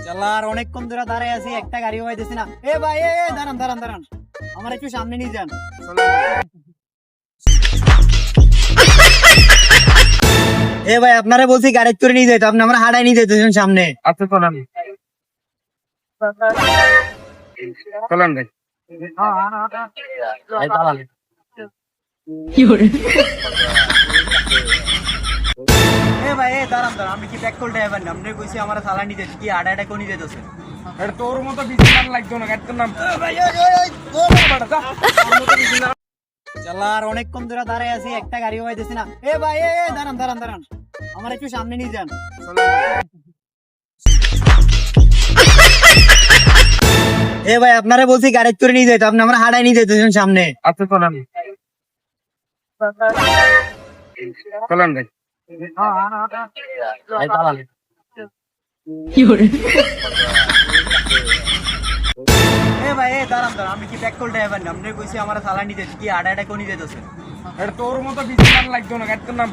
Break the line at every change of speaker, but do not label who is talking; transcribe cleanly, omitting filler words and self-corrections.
চালার অনেকক্ষণ ধরে দাঁড়ায় আছি, একটা গাড়িও পাইতেছি না। এ ভাই, দাঁড়ান দাঁড়ান দাঁড়ান, আমার একটু সামনে নিয়ে যান। এ ভাই, আপনারা বলছি গাড়ি করে নিয়ে যাইতো, আপনি আমরা হাঁটাই নিয়ে যাইতেছেন সামনে।
আচ্ছা চলেন চলেন ভাই।
এ ভাই, দাঁড়ান দাঁড়ান, আপনি কি ব্যাক কল ড্রাইভার না? আপনি কইছি আমার থালা নিয়ে যেতে, কি হাঁটা করে নিয়ে যেতেছেন?
এটা তোর মতো বিছানার লাগতো না, গাড়িটার নাম
চালার অনেকক্ষণ ধরে দাঁড়ায় আছি, একটা গাড়িও পাইতেছি না। এ ভাই, দাঁড়ান দাঁড়ান দাঁড়ান, আমার একটু সামনে নিয়ে যান। এ ভাই, আপনারা বলছি গাড়ি করে নিয়ে যাইতো, আপনি আমরা হাঁটাই নিয়ে যেতেছেন সামনে।
আচ্ছা চলেন চলেন ভাই।
এ ভাই, দাঁড়ান দাঁড়ান, আপনি কি ব্যাক কল ড্রাইভার না? আপনি কইছি আমার থালা নিয়ে যেতে, কি হাঁটা করে নিয়ে যেতেছেন?
এটা তোর মতো বিছানার লাগতো না, গাড়িটার নাম